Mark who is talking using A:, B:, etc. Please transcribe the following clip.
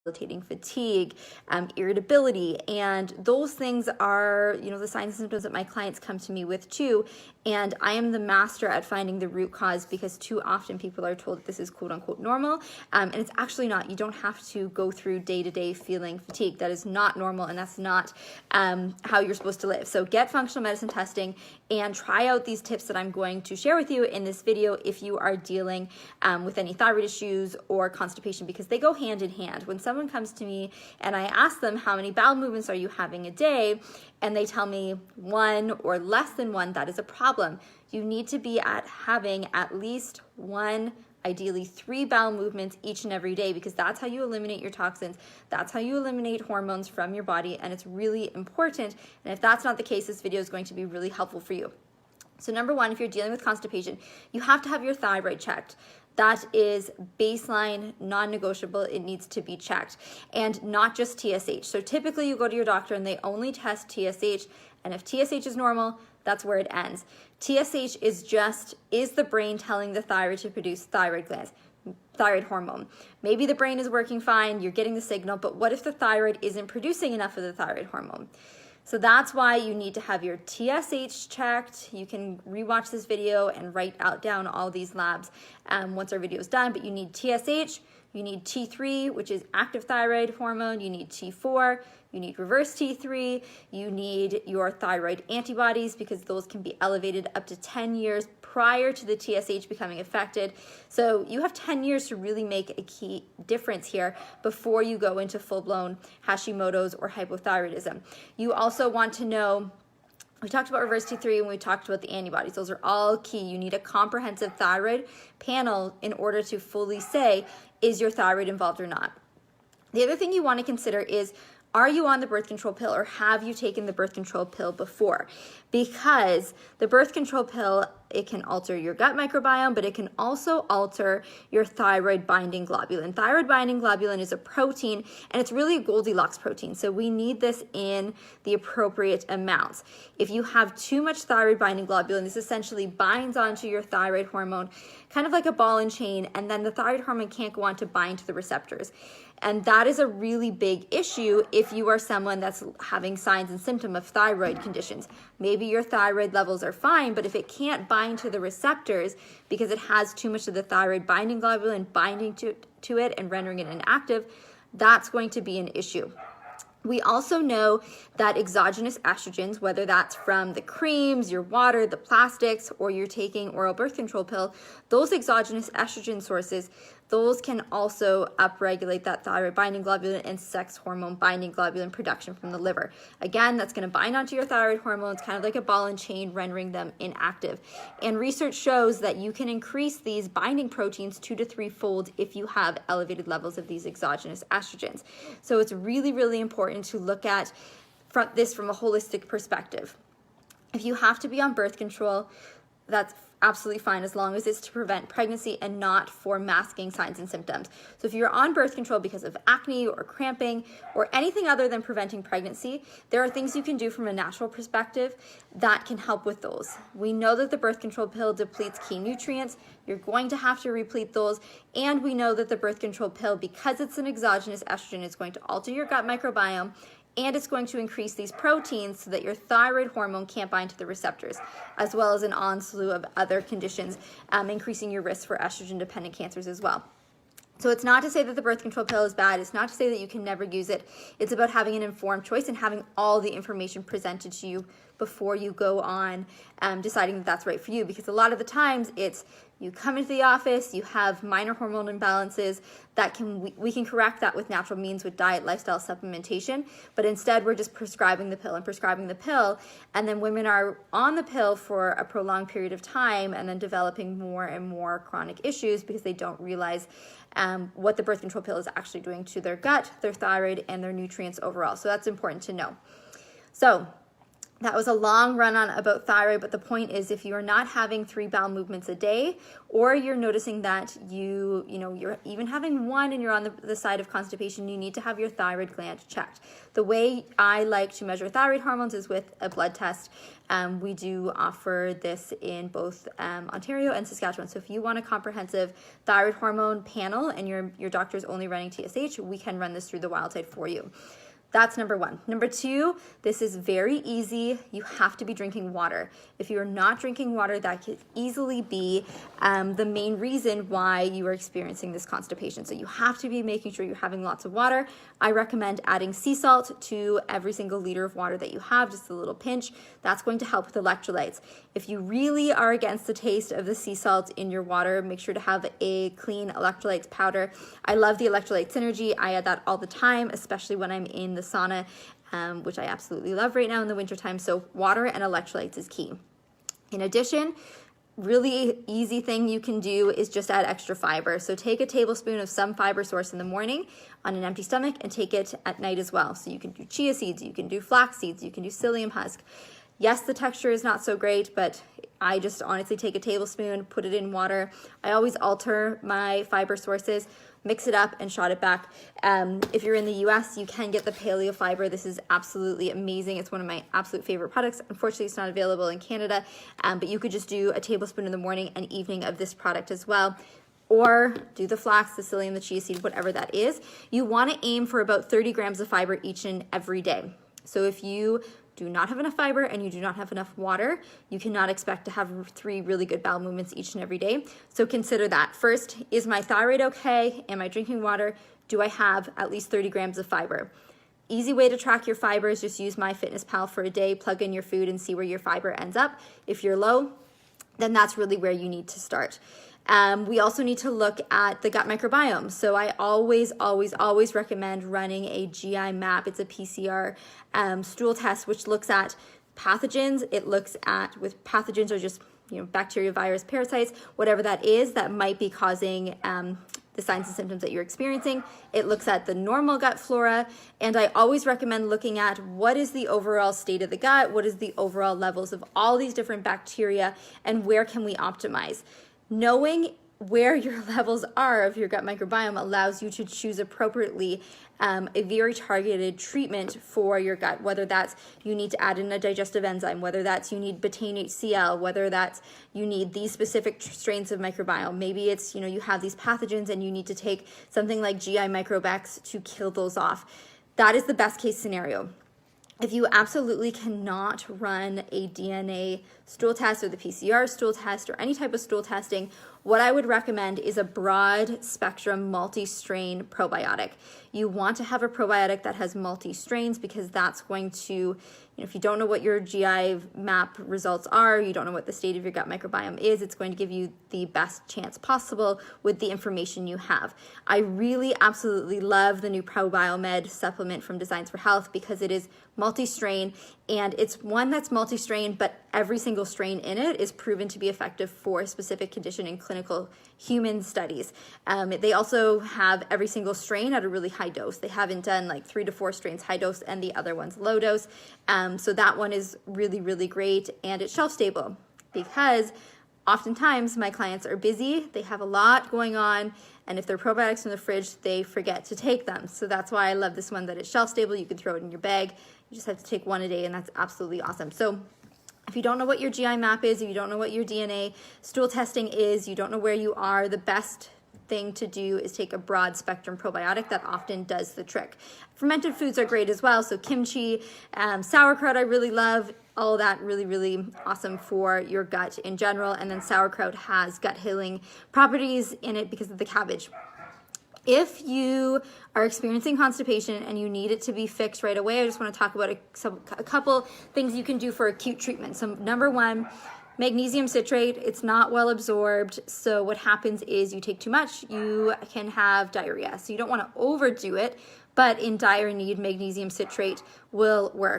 A: debilitating fatigue, irritability, and those things are, the signs and symptoms that my clients come to me with too. And I am the master at finding the root cause, because too often people are told that this is quote unquote normal, and it's actually not. You don't have to go through day-to-day feeling fatigue. That is not normal, and that's not how you're supposed to live. So get functional medicine testing and try out these tips that I'm going to share with you in this video if you are dealing with any thyroid issues or constipation, because they go hand in hand. When someone comes to me and I ask them, how many bowel movements are you having a day, and they tell me 1 or less than 1, that is a problem. You need to be having at least 1, ideally 3 bowel movements each and every day, because that's how you eliminate your toxins. That's how you eliminate hormones from your body, and it's really important. And if that's not the case, this video is going to be really helpful for you. So number 1, if you're dealing with constipation, you have to have your thyroid checked. That is baseline, non-negotiable. It needs to be checked, and not just TSH. So typically you go to your doctor and they only test TSH, and if TSH is normal, that's where it ends. TSH is the brain telling the thyroid to produce thyroid glands, thyroid hormone. Maybe the brain is working fine, you're getting the signal, but what if the thyroid isn't producing enough of the thyroid hormone? So that's why you need to have your TSH checked. You can rewatch this video and write down all these labs once our video is done, but you need TSH, you need T3, which is active thyroid hormone, you need T4, you need reverse T3, you need your thyroid antibodies, because those can be elevated up to 10 years prior to the TSH becoming affected. So you have 10 years to really make a key difference here before you go into full-blown Hashimoto's or hypothyroidism. You also want to know, we talked about reverse T3 and we talked about the antibodies. Those are all key. You need a comprehensive thyroid panel in order to fully say, is your thyroid involved or not? The other thing you want to consider is, are you on the birth control pill, or have you taken the birth control pill before? Because the birth control pill, it can alter your gut microbiome, but it can also alter your thyroid binding globulin. Thyroid binding globulin is a protein, and it's really a Goldilocks protein. So we need this in the appropriate amounts. If you have too much thyroid binding globulin, this essentially binds onto your thyroid hormone, kind of like a ball and chain, and then the thyroid hormone can't go on to bind to the receptors. And that is a really big issue if you are someone that's having signs and symptoms of thyroid conditions. Maybe your thyroid levels are fine, but if it can't bind to the receptors because it has too much of the thyroid binding globulin binding to it and rendering it inactive, that's going to be an issue. We also know that exogenous estrogens, whether that's from the creams, your water, the plastics, or you're taking oral birth control pill, those exogenous estrogen sources, those can also upregulate that thyroid binding globulin and sex hormone binding globulin production from the liver. Again, that's going to bind onto your thyroid hormones, kind of like a ball and chain, rendering them inactive. And research shows that you can increase these binding proteins 2 to 3-fold if you have elevated levels of these exogenous estrogens. So it's really, really important to look at this from a holistic perspective. If you have to be on birth control, that's absolutely fine, as long as it's to prevent pregnancy and not for masking signs and symptoms. So if you're on birth control because of acne or cramping or anything other than preventing pregnancy, there are things you can do from a natural perspective that can help with those. We know that the birth control pill depletes key nutrients. You're going to have to replete those. And we know that the birth control pill, because it's an exogenous estrogen, is going to alter your gut microbiome, and it's going to increase these proteins so that your thyroid hormone can't bind to the receptors, as well as an slew of other conditions, increasing your risk for estrogen-dependent cancers as well. So it's not to say that the birth control pill is bad. It's not to say that you can never use it. It's about having an informed choice and having all the information presented to you before you go on deciding that that's right for you. Because a lot of the times it's, you come into the office, you have minor hormone imbalances that we can correct that with natural means, with diet, lifestyle, supplementation, but instead we're just prescribing the pill, and then women are on the pill for a prolonged period of time and then developing more and more chronic issues because they don't realize what the birth control pill is actually doing to their gut, their thyroid, and their nutrients overall. So that's important to know. So That was a long run on about thyroid, but the point is if you are not having 3 bowel movements a day, or you're noticing that you're even having one and you're on the side of constipation, you need to have your thyroid gland checked. The way I like to measure thyroid hormones is with a blood test. We do offer this in both Ontario and Saskatchewan. So if you want a comprehensive thyroid hormone panel and your doctor's only running TSH, we can run this through the Wild Side for you. That's number 1. Number 2, this is very easy. You have to be drinking water. If you're not drinking water, that could easily be the main reason why you are experiencing this constipation. So you have to be making sure you're having lots of water. I recommend adding sea salt to every single liter of water that you have, just a little pinch. That's going to help with electrolytes. If you really are against the taste of the sea salt in your water, make sure to have a clean electrolytes powder. I love the electrolyte synergy. I add that all the time, especially when I'm in the sauna, which I absolutely love right now in the wintertime. So water and electrolytes is key. In addition, really easy thing you can do is just add extra fiber. So take a tablespoon of some fiber source in the morning on an empty stomach and take it at night as well. So you can do chia seeds, you can do flax seeds, you can do psyllium husk. Yes, the texture is not so great, but I just honestly take a tablespoon, put it in water. I always alter my fiber sources, mix it up and shot it back. If you're in the US, you can get the paleo fiber. This is absolutely amazing. It's one of my absolute favorite products. Unfortunately, it's not available in Canada, but you could just do a tablespoon in the morning and evening of this product as well. Or do the flax, the psyllium, the chia seed, whatever that is. You want to aim for about 30 grams of fiber each and every day. So if you do not have enough fiber and you do not have enough water, you cannot expect to have 3 really good bowel movements each and every day. So consider that. First, is my thyroid okay? Am I drinking water? Do I have at least 30 grams of fiber? Easy way to track your fiber is just use MyFitnessPal for a day, plug in your food and see where your fiber ends up. If you're low, then that's really where you need to start. We also need to look at the gut microbiome. So I always recommend running a GI map. It's a PCR stool test, which looks at pathogens. It looks at, with pathogens are just, bacteria, virus, parasites, whatever that is that might be causing the signs and symptoms that you're experiencing. It looks at the normal gut flora, and I always recommend looking at what is the overall state of the gut, what is the overall levels of all these different bacteria, and where can we optimize. Knowing where your levels are of your gut microbiome allows you to choose appropriately a very targeted treatment for your gut, whether that's you need to add in a digestive enzyme, whether that's you need betaine HCl, whether that's you need these specific strains of microbiome. Maybe it's, you have these pathogens and you need to take something like GI Microbex to kill those off. That is the best case scenario. If you absolutely cannot run a DNA stool test or the PCR stool test or any type of stool testing, what I would recommend is a broad spectrum multi-strain probiotic. You want to have a probiotic that has multi-strains because that's going to, if you don't know what your GI map results are, you don't know what the state of your gut microbiome is, it's going to give you the best chance possible with the information you have. I really absolutely love the new ProBiomed supplement from Designs for Health because it is multi-strain, and it's one that's multi-strain, but every single strain in it is proven to be effective for a specific condition in clinical human studies. They also have every single strain at a really high dose. They haven't done like 3 to 4 strains high dose and the other one's low dose. So that one is really great, and it's shelf stable because oftentimes my clients are busy, they have a lot going on, and if they're probiotics in the fridge, they forget to take them. So that's why I love this one, that it's shelf stable. You can throw it in your bag. You just have to take one a day, and that's absolutely awesome. So if you don't know what your GI map is, if you don't know what your DNA stool testing is, you don't know where you are, the best thing to do is take a broad spectrum probiotic. That often does the trick. Fermented foods are great as well. So kimchi, sauerkraut I really love. All that really awesome for your gut in general. And then sauerkraut has gut healing properties in it because of the cabbage. If you are experiencing constipation and you need it to be fixed right away, I just want to talk about a couple things you can do for acute treatment. So number 1, magnesium citrate. It's not well absorbed, so what happens is you take too much, you can have diarrhea. So you don't want to overdo it, but in dire need, magnesium citrate will work.